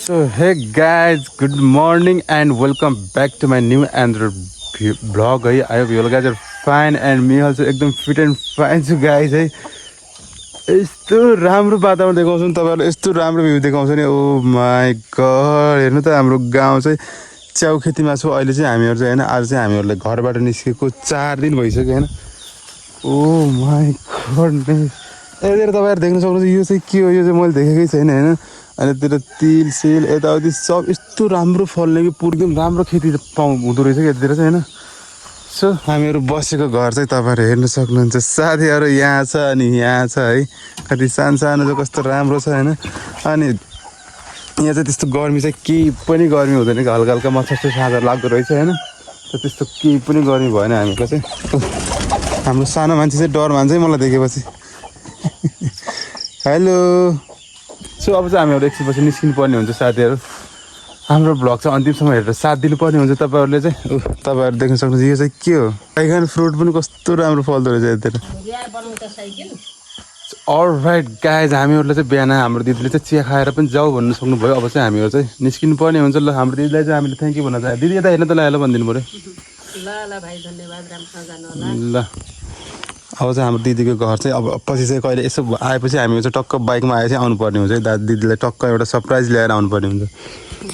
So hey guys, good morning and welcome back to my new another vlog. I hope you all guys are fine and me also एकदम fit and fine छु guys है. यस्तो राम्रो वातावरण देखाउँछु नि तपाईहरुलाई, यस्तो राम्रो भ्यू देखाउँछु नि. ओ माय गॉड, हेर्नु त हाम्रो गाउँ चाहिँ च्याउ खेतीमा छु अहिले चाहिँ हामीहरु चाहिँ हैन. आज चाहिँ हामीहरुले घरबाट निस्केको 4 दिन भइसक्यो हैन. ओ माय गॉडनेस, यतातिर तपाईहरु देख्न सक्नुहुन्छ यो चाहिँ के हो, यो चाहिँ मैले देखेकै छैन हैन. अनि यतातिर तिल सेल यताउति सब यस्तो राम्रो फल्ने कि पुरै एकदम राम्रो खेती हुँदो रहेछ कि यतातिर चाहिँ हैन. सो हामीहरु बसेको घर चाहिँ तपाईहरु हेर्न सक्नुहुन्छ. साथीहरु यहाँ छ अनि यहाँ छ है. कति सानो जो कस्तो राम्रो छ हैन. अनि यहाँ चाहिँ त्यस्तो गर्मी चाहिँ केही पनि गर्मी हुँदैन कि हल्का हल्का मच्छर साँझ लाग्दो रहेछ हैन. त त्यस्तो केही पनि गर्मी भएन हामीलाई चाहिँ. हाम्रो सानो मान्छे चाहिँ डर मान्छ है मलाई देखेपछि. हेलो. सो अब चाहिँ हामीहरु एकछिनपछि निस्किनु पर्ने हुन्छ साथीहरु. हाम्रो भ्लग चाहिँ अन्तिमसम्म हेरेर साथ दिनुपर्ने हुन्छ तपाईहरुले चाहिँ. तपाईहरु देख्न सक्नुहुन्छ यो चाहिँ के हो, ड्रागन फ्रुट पनि कस्तो राम्रो फल्दो रहेछ यतातिर. अलराइट गाइज, हामीहरुले चाहिँ बिहान हाम्रो दिदीले चाहिँ चिया खाएर पनि जाऊ भन्नु सक्नु भयो. अब चाहिँ हामीहरु चाहिँ निस्किनु पर्ने हुन्छ. ल हाम्रो दिदीलाई चाहिँ हामीले थ्यांक यू भन्न चाहे. दिदी यता हेर्न त ल भनिदिनु पर्यो. ल भाइ धन्यवाद, राम्रोसँग जानु होला. ल अब चाहिँ हाम्रो दिदीको घर चाहिँ अब पछि चाहिँ कहिले यसो आएपछि हामी चाहिँ टक्क बाइकमा आए चाहिँ आउनु पर्ने हुन्छ है. दिदीलाई टक्क एउटा सरप्राइज ल्याएर आउनु पर्ने हुन्छ.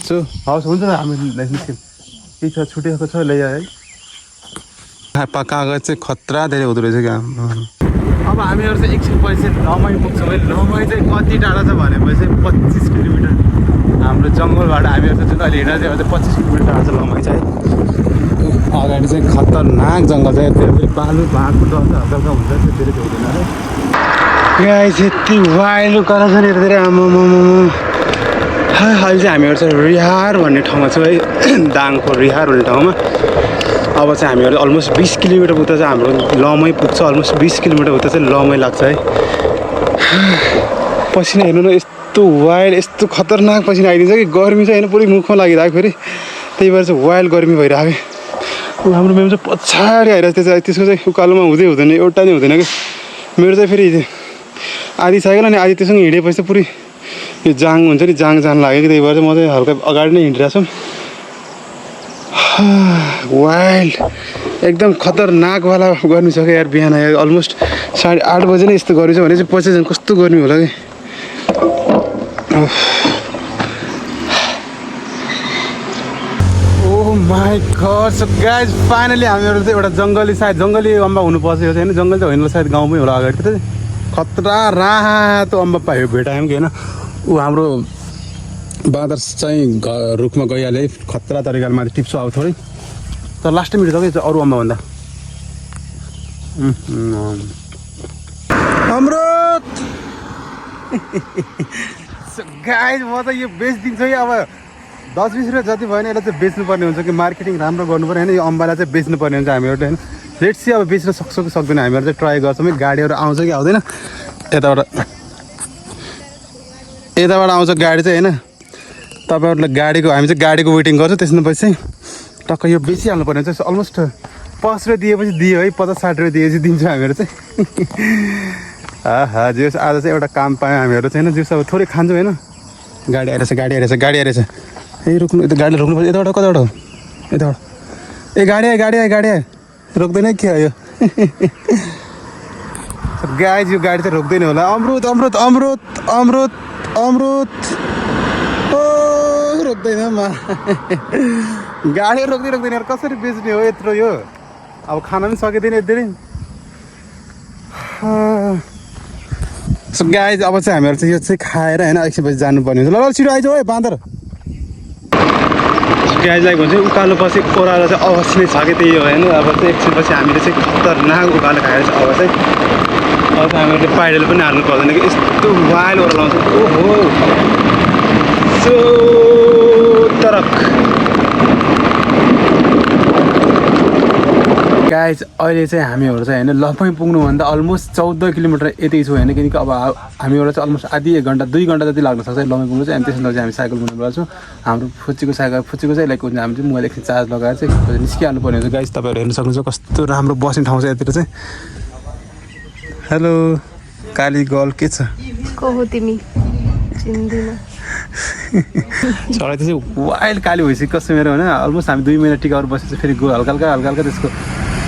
सो हवस् हुन्छ हामी निस्क्यौँ. के छ छुटेको छ ल्याए है. कागज चाहिँ खतरा धेरै हुँदो रहेछ क्या. अब हामीहरु चाहिँ एकछिनपछि लमही पुग्छौँ है. लमही चाहिँ कति टाढा छ भनेपछि 25 किलोमिटर हाम्रो जङ्गलबाट हामीहरु चाहिँ अहिले हिँडेर चाहिँ अझै 25 किलोमिटर टाढा छ लमही चाहिँ. अगाडि चाहिँ खतरनाक जङ्गल छ. फेरि बालु भागको डर चाहिँ हल्का हुन्छ, त्यति हुँदैन है. गाइस यति वाइल्ड कलर छ नि यतातिर. आम्मामामा अहिले चाहिँ हामीहरु चाहिँ रिहार भन्ने ठाउँमा छौँ है. दाङको रिहार भन्ने ठाउँमा. अब चाहिँ हामीहरु अलमोस्ट 20 किलोमिटर उता चाहिँ हाम्रो लमही पुग्छ. अलमोस्ट 20 किलोमिटर उता चाहिँ लमही लाग्छ है. पसिना हेर्नु न यस्तो वाइल्ड, यस्तो खतरनाक पसिना आइदिन्छ कि गर्मी चाहिँ हैन पुरै मुखमा लागिरहेको. फेरि त्यही भएर चाहिँ वाइल्ड गर्मी भइरहेको. हाम्रो मेम चाहिँ पछाडि आइरहेको थियो. त्यसको चाहिँ उकालोमा हुँदैन, एउटा नै हुँदैन कि. मेरो चाहिँ फेरि आधी साइकल अनि आधी त्योसँग हिँडेपछि चाहिँ पुरै यो जाङ हुन्छ नि, जाङ जान लाग्यो कि. त्यही भएर चाहिँ म चाहिँ हल्का अगाडि नै हिँडिरहेको छु. वाइल्ड एकदम खतरनाकवाला गर्मी छ क्या यार. बिहान अलमोस्ट 8:30 बजे नै यस्तो गर्मी छ भने चाहिँ पछि झन् कस्तो गर्मी होला कि. My god. So guys finally हामीहरु चाहिँ एउटा जङ्गली, सायद जङ्गली अम्बा हुनुपर्छ यो चाहिँ हैन. जङ्गल चाहिँ होइन, सायद गाउँमै होला अगाडि. त्यो खतरा रातो अम्बा पायो भेटायौँ कि हैन. ऊ हाम्रो बाँदर चाहिँ रुखमा गइहाले खतरा तरिकाले माथि टिप्छु अब थोरै. तर लास्ट मिनट छ कि अरू अम्बा भन्दा. अमृत. गाइज म त यो बेच्दिन्छु है. अब 10-20 रुपियाँ जति भयो भने यसलाई चाहिँ बेच्नुपर्ने हुन्छ कि. मार्केटिङ राम्रो गर्नु पर्यो होइन. यो अम्बालाई चाहिँ बेच्नुपर्ने हुन्छ हामीहरूले होइन. लेट्स सी अब बेच्न सक्छौँ कि सक्दैन. हामीहरू चाहिँ ट्राई गर्छौँ है. गाडीहरू आउँछ कि आउँदैन. यताबाट आउँछ गाडी चाहिँ होइन. तपाईँहरूलाई गाडीको, हामी चाहिँ गाडीको वेटिङ गर्छौँ. त्यसपछि चाहिँ टक्क यो बेचिहाल्नु पर्ने हुन्छ. अलमोस्ट 5 रुपियाँ दिएपछि दियो है. 50-60 रुपियाँ दिएपछि दिन्छौँ हामीहरू चाहिँ. जेस आज चाहिँ एउटा काम पायौँ हामीहरू चाहिँ होइन. जेस अब थोरै खान्छौँ होइन. गाडी आइरहेछ. ए रोक्नु, यता गाडी रोक्नु पर्छ. यताबाट कताबाट हो? यताबाट. ए गाडी आयो. रोक्दैन के हो यो? गाइज यो गाडी चाहिँ रोक्दैन होला. अमृत ओ रोक्दैन मा. गाडी रोक्दैन यार. कसरी बेच्ने हो यत्रो यो? अब खाना पनि सकिँदैन यति. सो गाइज अब चाहिँ हामीहरू चाहिँ यो चाहिँ खाएर होइन एकछिनपछि जानुपर्ने हुन्छ. ल छिटो आइज है बाँदर. गाइजलाई भन्छ उकालो पछि ओह्रालो चाहिँ अवश्य नै छ कि. त्यही हो होइन. अब चाहिँ एकछिनपछि हामीले चाहिँ खतरनाक उकालो खाएर चाहिँ अब चाहिँ हामीहरूले पाइडल पनि हाल्नु पर्दैन कि. यस्तो वाइल्ड ओह्रालो आउँछ. ओहो सो तरक. गाइज अहिले चाहिँ हामीहरू चाहिँ होइन लमही पुग्नुभन्दा अलमोस्ट 14 किलोमिटर यति छु होइन. किनकि अब हामीहरू चाहिँ अलमोस्ट आधी 1 घन्टा 2 घन्टा जति लाग्न सक्छ लमही पुग्नु चाहिँ. अनि त्यसमा चाहिँ हामी साइकल कुदाउनु पर्छ. हाम्रो फुच्चीको चाहिँ लाइक हामी चाहिँ मोबाइल एकछिन चार्ज लगाएर चाहिँ निस्किहाल्नु पर्ने हुन्छ. गाइज तपाईँहरू हेर्न सक्नुहुन्छ कस्तो राम्रो बस्ने ठाउँ छ यतिर चाहिँ. हेलो काली गर्ल, के छ? को हो तिमी? चिन्दिन. चढाइ चाहिँ वाइल्ड काली भइसक्यो कस्तो मेरो होइन अलमोस्ट हामी 2 महिना टिकाहरू बसेपछि फेरि गयो हल्का हल्का त्यसको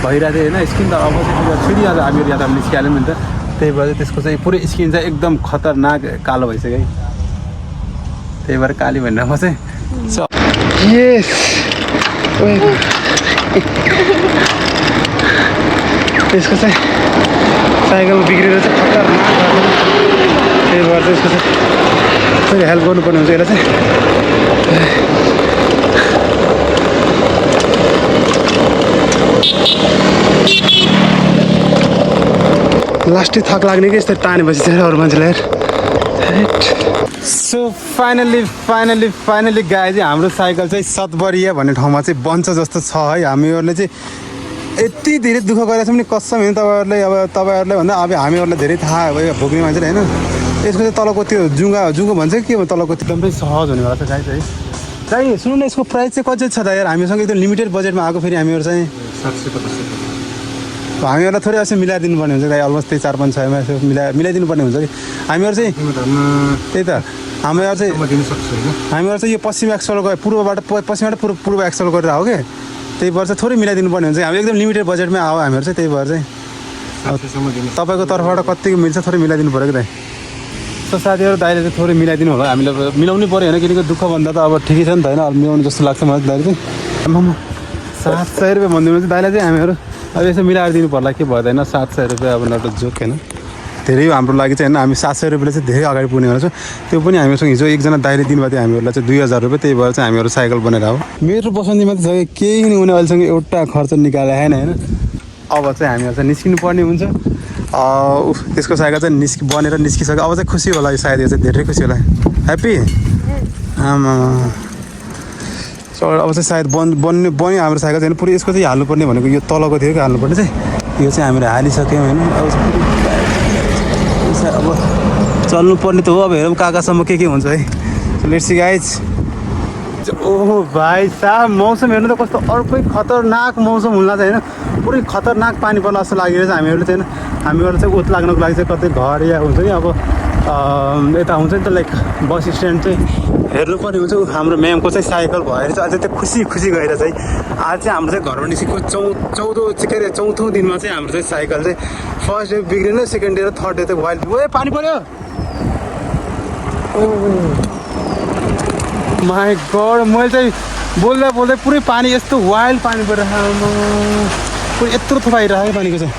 भइरहेको थियो होइन स्किन त अब चाहिँ फेरि आज हामीहरू याद निस्किहाल्यो नि त त्यही भएर त्यसको चाहिँ पुरै स्किन चाहिँ एकदम खतरनाक कालो भइसक्यो है त्यही भएर काली भनेर म चाहिँ यस यसको चाहिँ साइकल बिग्रेर चाहिँ खतरनाक त्यही भएर चाहिँ यसको चाहिँ हेल्प गर्नुपर्ने हुन्छ यसलाई चाहिँ लास्टै थक लाग्ने कि यस्तो तानेपछि चाहिँ अरू मान्छेलाई सो फाइनल्ली गाई चाहिँ हाम्रो साइकल चाहिँ सतबरिया भन्ने ठाउँमा चाहिँ बन्छ जस्तो छ है हामीहरूले चाहिँ यति धेरै दुःख गरेको छौँ नि कसम होइन तपाईँहरूलाई भन्दा अब हामीहरूलाई धेरै थाहा भयो भोग्ने मान्छेले होइन यसको चाहिँ तलको त्यो जुङ्गा भन्छ कि के तलको त्यो एकदमै सहज हुनेवाला छ गाई चाहिँ चाहिँ सुन्नु न यसको प्राइस चाहिँ कति छ त यार हामीसँग एकदम लिमिटेड बजेटमा आएको फेरि हामीहरू चाहिँ 750 हामीहरूलाई थोरै यसो मिलाइदिनु पर्ने हुन्छ गाई अलमोस्ट त्यही 4-5 सयमा यसो मिलाइदिनु पर्ने हुन्छ कि हामीहरू चाहिँ त्यही त हामीहरू चाहिँ यो पश्चिम एक्सल गयो पश्चिमबाट पूर्व एक्सल गरेर हो कि त्यही भएर चाहिँ थोरै मिलाइदिनु पर्ने हुन्छ हामी एकदम लिमिटेड बजेटमै आऊ हामीहरू चाहिँ त्यही भएर चाहिँ तपाईँको तर्फबाट कतिको मिल्छ थोरै मिलाइदिनु पऱ्यो कि दाइ सो साथीहरू दाइले चाहिँ थोरै मिलाइदिनु होला हामीले मिलाउनै पऱ्यो होइन किनकि दुःख भन्दा त अब ठिकै छ नि त होइन अब मिलाउनु जस्तो लाग्छ मलाई दाइले चाहिँ 700 रुपियाँ भनिदिनु चाहिँ दाइलाई चाहिँ हामीहरू अब यसो मिलाएर दिनु पर्ला के भएन 700 रुपियाँ अब नट जोक होइन धेरै हाम्रो लागि चाहिँ होइन हामी 700 रुपियाँले चाहिँ धेरै अगाडि पुग्ने भनेर त्यो पनि हामीसँग हिजो एकजना दाइले दिनुभएको थियो हामीहरूलाई चाहिँ 2000 रुपियाँ त्यही भएर चाहिँ हामीहरू साइकल बनेर हो मेरो बसन्तीमा त छ केही नि हुने अहिलेसँग एउटा खर्च निकाले होइन होइन अब चाहिँ हामीहरू चाहिँ निस्किनु पर्ने हुन्छ त्यसको साइकल चाहिँ बनेर निस्किसक्यो अब चाहिँ खुसी होला यो सायद यो चाहिँ धेरै खुसी होला ह्याप्पी आमा अब चाहिँ सायद बन्यो हाम्रो साइकल चाहिँ पुरै यसको चाहिँ हाल्नुपर्ने भनेको यो तलको थियो कि हाल्नुपर्ने चाहिँ यो चाहिँ हामीले हालिसक्यौँ होइन अब चल्नुपर्ने त हो अब हेरौँ कहाँसम्म के हुन्छ है लेट्स सी गाइज ओहो भाइ साहब मौसम हेर्नु त कस्तो अर्कै खतरनाक मौसम हुँदा चाहिँ होइन पुरै खतरनाक पानी पर्न जस्तो लागिरहेछ हामीहरूले चाहिँ होइन हामीहरू चाहिँ ओत लाग्नको लागि चाहिँ कतै घर या हुन्छ कि अब यता हुन्छ नि त लाइक बस स्ट्यान्ड चाहिँ हेर्नुपर्ने हुन्छ हाम्रो म्यामको चाहिँ साइकल भएर चाहिँ अझै त्यो खुसी गएर चाहिँ आज चाहिँ हाम्रो चाहिँ घरमा निस्केको चौथो दिनमा चाहिँ हाम्रो चाहिँ साइकल चाहिँ फर्स्ट डे बिग्रेन सेकेन्ड डे र थर्ड डे चाहिँ वाइल्ड ओ पानी पऱ्यो माई गड मैले चाहिँ बोल्दै पुरै पानी यस्तो वाइल्ड पानी परिरहेको पुरै यत्रो थोक आइरहेको पानीको चाहिँ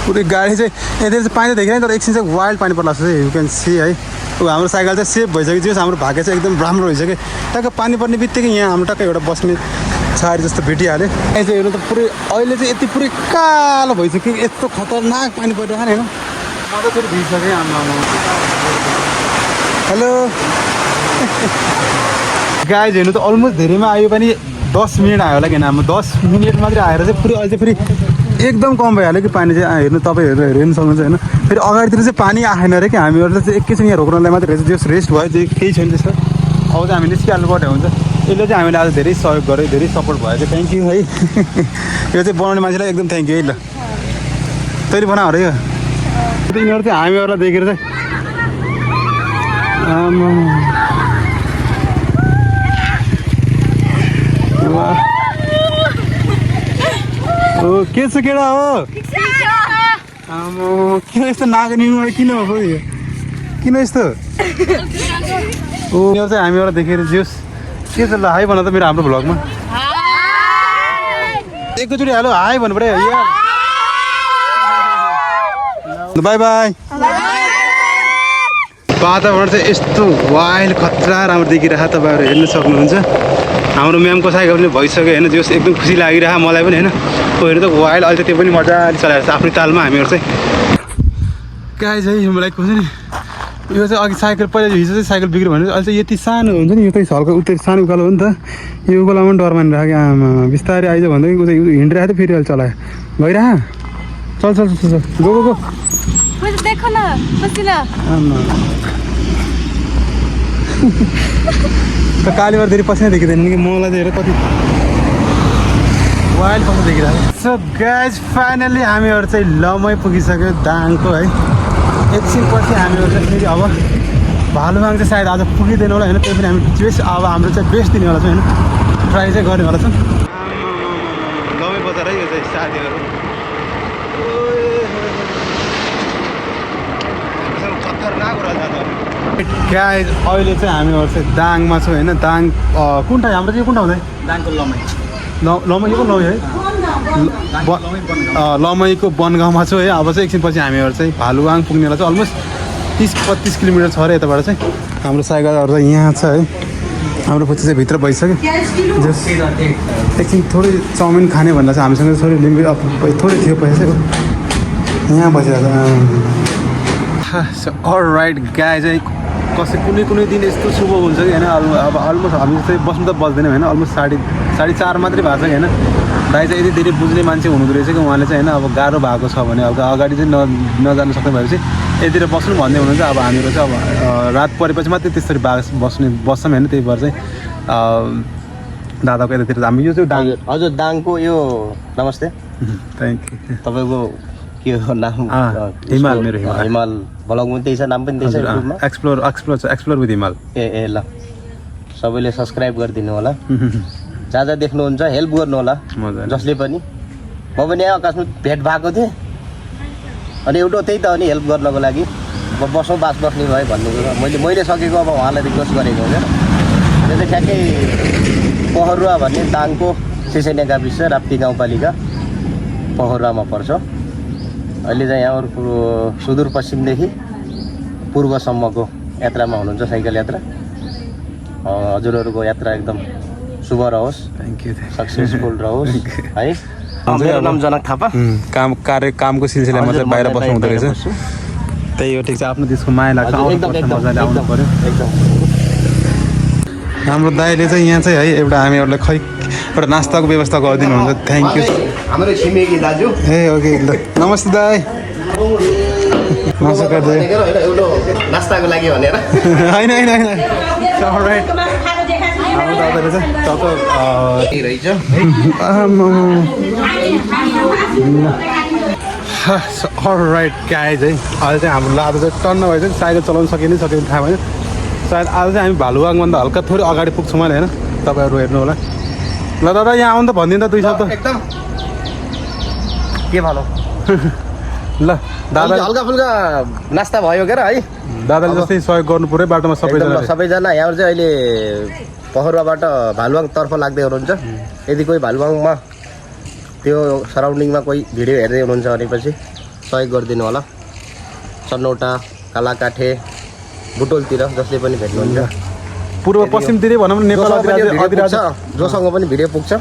पुरै गाडी चाहिँ यता चाहिँ पानी त देखिरहेन तर एकछिन चाहिँ वाइल्ड पानी पर्ला जस्तो चाहिँ यु क्यान सी है हाम्रो साइकल चाहिँ सेफ भइसक्यो जे हाम्रो भाग्य चाहिँ एकदम राम्रो भइसक्यो टक्क पानी पर्ने बित्तिकै यहाँ हाम्रो टक्क एउटा बस्ने छारी जस्तो भेटिहाल्यो यहाँ चाहिँ हेर्नु त पुरै अहिले चाहिँ यति पुरै कालो भइसक्यो यस्तो खतरनाक पानी परिरहेको होइन म त फेरि भिजिसकेँ आमा हेलो गाइज हेर्नु त अलमोस्ट धेरैमा आयो पनि 10 मिनट आयो होला किन हाम्रो 10 मिनट मात्रै आएर चाहिँ पुरै अहिले चाहिँ फेरि एकदम कम भइहाल्यो कि पानी चाहिँ हेर्नु तपाईँहरू हेर्नु सक्नुहुन्छ होइन फेरि अगाडितिर चाहिँ पानी आएन अरे कि हामीहरूले चाहिँ एकैछिन यहाँ रोक्नलाई मात्रै जस रेस्ट भयो चाहिँ केही छैन त्यस्तो अब चाहिँ हामी निस्किहाल्नु पर्ने हुन्छ यसले चाहिँ हामीले आज धेरै सहयोग गर्यो धेरै सपोर्ट भयो चाहिँ थ्याङ्क यू है यो चाहिँ बनाउने मान्छेलाई एकदम थ्याङ्क यू है ल तैँले बनाऊ अरे यो यिनीहरू चाहिँ हामीहरूलाई देखेर चाहिँ ओ के छ केटा हो किन यस्तो नागनी किन हो किन यस्तो ओ चाहिँ हामीबाट देखेर जियोस् के छ ल हाई भन त मेरो हाम्रो भ्लगमा एकैचोटि हालो हाई भन्नु पऱ्यो बाई बाई वातावरण चाहिँ यस्तो वाइल्ड खतरा राम्रो देखिरहेको तपाईँहरू हेर्न सक्नुहुन्छ हाम्रो म्यामको साइकल पनि भइसक्यो होइन जो एकदम खुसी लागिरहेको मलाई पनि होइन हेर्नु त वाइल्ड अहिले त त्यो पनि मजाले चलाएर छ आफ्नै तालमा हामीहरू चाहिँ गाई चाहिँ मलाई हुन्छ नि यो चाहिँ अघि साइकल पहिला हिजो चाहिँ साइकल बिग्रियो भने अहिले चाहिँ यति सानो हुन्छ नि यो चाहिँ हल्का उता सानो उकालो हो नि त यो उकालोमा पनि डर मानिरहेको आमा बिस्तारै आइज भन्दा हिँडिरहेको थियो फेरि अहिले चलायो गइरह चल चल चल गो गो गो त कालीबाट धेरै पसिना देखिँदैन कि मलाई चाहिँ हेर कति वाइल्ड पसिना देखिरहेको सो गाइज फाइनल्ली हामीहरू चाहिँ लमै पुगिसक्यो दाङको है एकछिन पछि हामीहरू चाहिँ फेरि अब भालुवाङ चाहिँ सायद आज पुगिँदैन होला होइन, त्यही पनि हामी बेस्ट अब हाम्रो चाहिँ बेस्ट दिनेवाला छ होइन, ट्राई चाहिँ गर्नेवाला छौँ। लमै बजार है यो चाहिँ साथीहरू, खतरनाक गाइज। अहिले चाहिँ हामीहरू चाहिँ दाङमा छौँ होइन, दाङ कुन ठाउँ हाम्रो चाहिँ कुन ठाउँ चाहिँ दाङको लमाई लमैको लमै है, लमैको बनगाउँमा छौँ है। अब चाहिँ एकछिनपछि हामीहरू चाहिँ भालुवाङ पुग्नेवाला छ, अलमोस्ट 30-35 किलोमिटर छ अरे यताबाट चाहिँ। हाम्रो साइकलहरू चाहिँ यहाँ छ है, हाम्रो पछि चाहिँ भित्र भइसक्यो। जस एकछिन थोरै चाउमिन खाने भन्दा चाहिँ हामीसँग थोरै लिमिट थोरै थियो पैसा चाहिँ यहाँ बसिरहेको छ। अलराइट गाई चाहिँ कुनै दिन यस्तो शुभ हुन्छ कि होइन, अब अलमोस्ट हामी चाहिँ बस्नु त बस्दैनौँ होइन, अलमोस्ट 4:30 मात्रै भएको छ कि होइन। दाइ चाहिँ यति धेरै बुझ्ने मान्छे हुनुहुँदो रहेछ कि उहाँले चाहिँ होइन, अब गाह्रो भएको छ भने अब अगाडि चाहिँ नजानु सक्ने भएपछि यतिर बस्नु भन्दै हुनुहुन्छ। अब हामीहरू चाहिँ अब रात परेपछि मात्रै त्यसरी बस्छौँ होइन, त्यही भएर चाहिँ दादाको यतातिर हामी यो चाहिँ दाङ। हजुर दाङको यो नमस्ते, थ्याङ्क यू। तपाईँको के हो नाम? हिमाल, मेरो हिमाल ब्लग पनि त्यही छ, नाम पनि त्यही छ युट्युबमा, एक्सप्लोर विथ हिमाल। ए ल सबैले सब्सक्राइब गरिदिनु होला, जहाँ जहाँ देख्नुहुन्छ हेल्प गर्नु होला जसले पनि। म पनि यहाँ अकस्मात भेट भएको थिएँ अनि एउटा त्यही त हो नि, हेल्प गर्नको लागि अब बसौँ बास बस्ने भयो भन्ने कुरो मैले सकेको अब उहाँलाई रिक्वेस्ट गरेको होइन। त्यो चाहिँ ठ्याक्कै पहरुवा भन्ने दाङको सिसेने गाविस राप्ती गाउँपालिका पहरुवामा पर्छ। अहिले चाहिँ यहाँहरूको सुदूरपश्चिमदेखि पूर्वसम्मको यात्रामा हुनुहुन्छ, साइकल यात्रा। हजुरहरूको यात्रा एकदम शुभ रहोस्, थ्याङ्क यू, सक्सेसफुल रहोस् है। मेरो नाम जनक थापा, कामको सिलसिलामा चाहिँ बाहिर बस्नु हुँदो रहेछ, त्यही हो। ठिक छ, आफ्नो देशको माया लाग्छ, मजाले आउनु पऱ्यो एकदम। हाम्रो दाइले चाहिँ यहाँ चाहिँ है एउटा हामीहरूलाई खै एउटा नास्ताको व्यवस्था गरिदिनु हुन्छ, थ्याङ्क यू। हाम्रो छिमेकी दाजु ए ओके ल, नमस्ते दाइ। नमस्कार दाइ। नास्ताको लागि भनेर होइन अलराइट। हाम्रो दादाले चाहिँ रहेछ। अलराइट गाइज है, अहिले चाहिँ हाम्रो लादो चाहिँ टन्न भएछ, साइकल चलाउनु सकेन थाहा भएन। सायद आज चाहिँ हामी भालुवाङभन्दा हल्का थोरै अगाडि पुग्छौँ अहिले होइन, तपाईँहरू हेर्नु होला। ल दादा यहाँ आउनु त भनिदिनु त 2 शब्द एकदम के भनौँ। ल दादा हल्का फुल्का नास्ता भयो क्या है, दादाले जस्तै सहयोग गर्नु पऱ्यो बाटोमा सबैजना। यहाँ चाहिँ अहिले पहरुवाबाट भालुवाङतर्फ लाग्दै हुनुहुन्छ। यदि कोही भालुवाङमा त्यो सराउन्डिङमा कोही भिडियो हेर्दै हुनुहुन्छ भनेपछि सहयोग गरिदिनु होला। सनौटा, कालाकाठे, बुटोलतिर जसले पनि भेट्नुहुन्छ, पूर्व पश्चिमतिरै भनौँ न, नेपाल जोसँग पनि भिडियो पुग्छ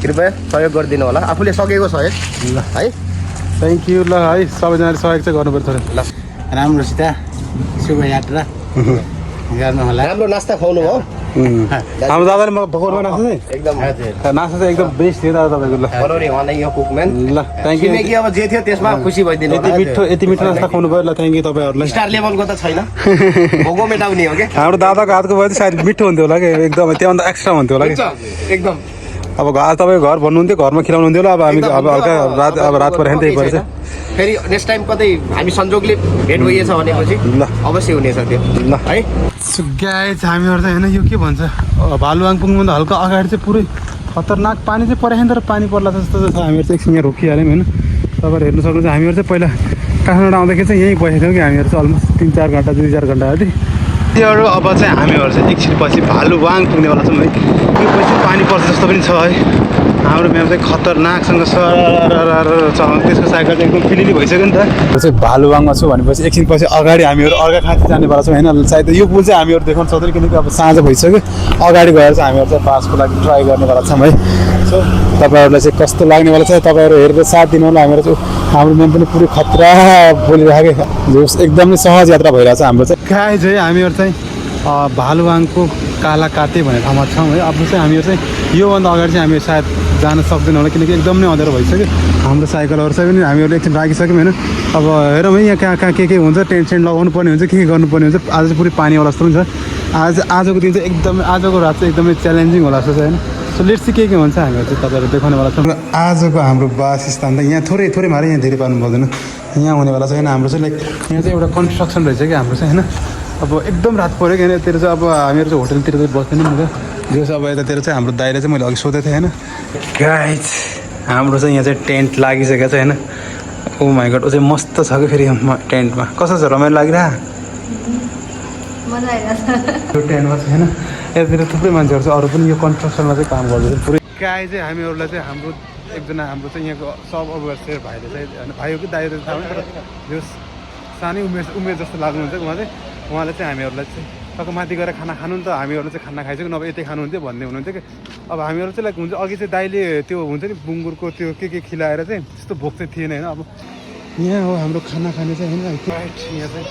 कृपया सहयोग गरिदिनु होला, आफूले सकेको सहयोग है। Thank you. ल है सबैजनाले सहयोग चाहिँ गर्नु पर्छ ल, राम्रोसित शुभ यात्रा गर्नु होला। राम्रो नास्ता खुवाउनु भयो हाम्रो दादाले म भोकरमा नाच्छ एकदम। नास्ता चाहिँ एकदम बेस्ट थियो दादा तपाईँको। ल बनाउने उहाँ यो कुकम्यान। ल थ्याङ्क यू। किनकि अब जे थियो त्यसमा खुसी भइदिनु। यति मिठो नास्ता खुवाउनु भयो। ल थ्याङ्क यू तपाईँहरूलाई। स्टार लेभलको त छैन, भोगो मेटाउने हो क्या। हाम्रो दादाको हातको भयो सायद मिठो हुन्थ्यो होला कि, एकदम त्योभन्दा एक्स्ट्रा हुन्थ्यो होला कि एकदम। अब तपाईँको घर भन्नुहुन्थ्यो, घरमा खिलाउनुहुन्थ्यो होला। अब हामी अब हल्का रात पऱ्यो भने त्यही पर्छ। फेरि नेक्स्ट टाइम कतै हामी संजोगले भेट भइएछ भनेपछि ल अवश्य हुनेछ त्यो ल है। सो गाइज हामीहरू चाहिँ होइन यो के भन्छ, भालुवाङ पुग्नुभन्दा हल्का अगाडि चाहिँ पुरै खतरनाक पानी चाहिँ परेन, तर पानी पर्ला जस्तो छ। हामीहरू चाहिँ एकछिन यहाँ रोकिहाल्यौँ होइन, तपाईँहरू हेर्नु सक्नुहुन्छ। हामीहरू चाहिँ पहिला काठमाडौँ आउँदाखेरि चाहिँ यहीँ बसेको थियौँ कि हामीहरू चाहिँ अलमोस्ट 3-4 घन्टा 2-4 घन्टा अगाडि। त्योहरू अब चाहिँ हामीहरू चाहिँ एकछिनपछि भालुवाङ पुग्नेवाला छौँ है। यो पछि पानी पर्छ जस्तो पनि छ है। हाम्रो म्याम चाहिँ खतरनाकसँग त्यसको साइकल चाहिँ एकदम फिलिली भइसक्यो नि त। चाहिँ भालुवाङमा छु भनेपछि एकछिनपछि अगाडि हामीहरू अर्घाखाँची जानेवाला छौँ होइन। सायद यो पुल चाहिँ हामीहरू देखाउनु सक्दैन किनकि अब साँझ भइसक्यो। अगाडि गएर चाहिँ हामीहरू चाहिँ पासको लागि ट्राई गर्नेवाला छौँ है। सो तपाईँहरूलाई चाहिँ कस्तो लाग्नेवाला छ तपाईँहरू हेरेर साथ दिनु होला। हामीहरू चाहिँ हाम्रो म्याम पनि पुरै खतरा बोलिरहेको जो एकदमै सहज यात्रा भइरहेछ हाम्रो चाहिँ। गाइज है हामीहरू चाहिँ भालुवाङको कालाकाटे भन्ने ठाउँमा छौँ है। अब चाहिँ हामीहरू चाहिँ योभन्दा अगाडि चाहिँ हामी सायद जान सक्दैनौँ होला किनकि एकदम नै अँध्यारो भइसक्यो। हाम्रो साइकलहरू चाहिँ पनि हामीहरूले एकछिन राखिसक्यौँ होइन। अब हेरौँ है यहाँ कहाँ के हुन्छ, टेन्ट सेन्ट लगाउनु पर्ने हुन्छ, के गर्नुपर्ने हुन्छ। आज चाहिँ पुरै पानीवाला जस्तो पनि छ। आजको दिन चाहिँ एकदमै, आजको रात चाहिँ एकदमै च्यालेन्जिङ होला जस्तो छ होइन। सो लेट्स चाहिँ के हुन्छ हामीहरू चाहिँ तपाईँहरू देखाउनेवाला छौँ। आजको हाम्रो वासस्थान त यहाँ थोरै मारे, यहाँ धेरै पार्नु पर्दैन। यहाँ हुनेवाला चाहिँ होइन हाम्रो चाहिँ लाइक यहाँ चाहिँ एउटा कन्स्ट्रक्सन रहेछ कि हाम्रो चाहिँ होइन। अब एकदम रात पऱ्यो कि होइन यतातिर चाहिँ अब हामीहरू चाहिँ होटलतिर चाहिँ बस्दैन नि त जो चाहिँ अब यतातिर चाहिँ हाम्रो दाइले चाहिँ मैले अघि सोधेको थिएँ होइन गाइज हाम्रो चाहिँ यहाँ चाहिँ टेन्ट लागिसकेको छ होइन ओ माई गड ऊ चाहिँ मस्त छ कि फेरि टेन्टमा कस्तो छ रमाइलो लागिरह त्यो टेन्टमा चाहिँ होइन यतातिर थुप्रै मान्छेहरू चाहिँ अरू पनि यो कन्स्ट्रक्सनमा चाहिँ काम गर्दैछ पुरै गाई चाहिँ हामीहरूलाई चाहिँ हाम्रो एकजना हाम्रो चाहिँ यहाँको सब अवश्य भाइले चाहिँ होइन भाइ हो कि दाइ थाहा होइन तर यो सानै उमेर जस्तो लाग्नुहुन्छ उहाँ चाहिँ उहाँले चाहिँ हामीहरूलाई चाहिँ टक्क माथि गएर खाना खानु नि त हामीहरूले चाहिँ खाना खाइसक्यो नभए यतै खानुहुन्थ्यो भन्ने हुनुहुन्थ्यो कि अब हामीहरू चाहिँ लाइक हुन्छ अघि चाहिँ दाइले त्यो हुन्छ नि बुङ्गुरको त्यो के खिलाएर चाहिँ त्यस्तो भोक चाहिँ थिएन होइन अब यहाँ हो हाम्रो खाना खाने चाहिँ होइन राइट यहाँ चाहिँ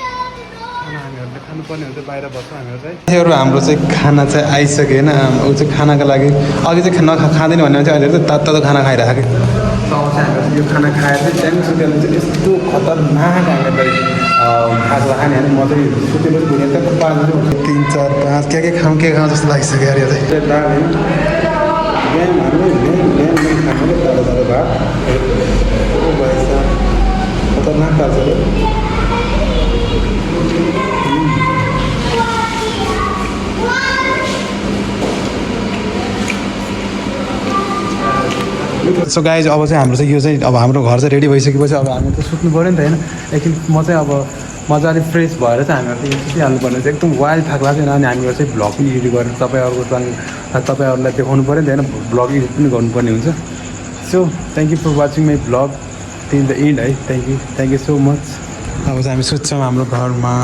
खाना हामीहरूले खानुपर्ने हुन्छ बाहिर बस्छ हामीहरू चाहिँ हाम्रो चाहिँ खाना चाहिँ आइसक्यो होइन ऊ चाहिँ खानाको लागि अघि चाहिँ खाँदैन भन्ने चाहिँ अहिले चाहिँ तातो खाना खाइरहेको कि अब चाहिँ हामीहरू यो खाना खाएर चाहिँ टाइम सुतेर चाहिँ यस्तो खतरनाक हामीहरूलाई खाजा खाने होइन म चाहिँ सुतेर भुँडे त 5 3 4 5 के खाउँ जस्तो लागिसक्यो अरे चाहिँ खतरनाक पार्छ सो गाइज अब चाहिँ हाम्रो चाहिँ यो चाहिँ अब हाम्रो घर चाहिँ रेडी भइसकेपछि अब हामी त सुत्नु पऱ्यो नि त होइन एकछिन म चाहिँ अब मजाले फ्रेस भएर चाहिँ हामीहरू चाहिँ सुतिहाल्नु पर्ने चाहिँ एकदम वाइल्ड थाक्ला चाहिँ अनि हामीहरू चाहिँ भ्लग पनि एडिट गरेर तपाईँहरूलाई देखाउनु पऱ्यो नि त होइन भ्लग एडिट पनि गर्नुपर्ने हुन्छ so thank you for watching my vlog till the end है थ्याङ्क यू सो मच अब चाहिँ हामी सुत्छौँ हाम्रो घरमा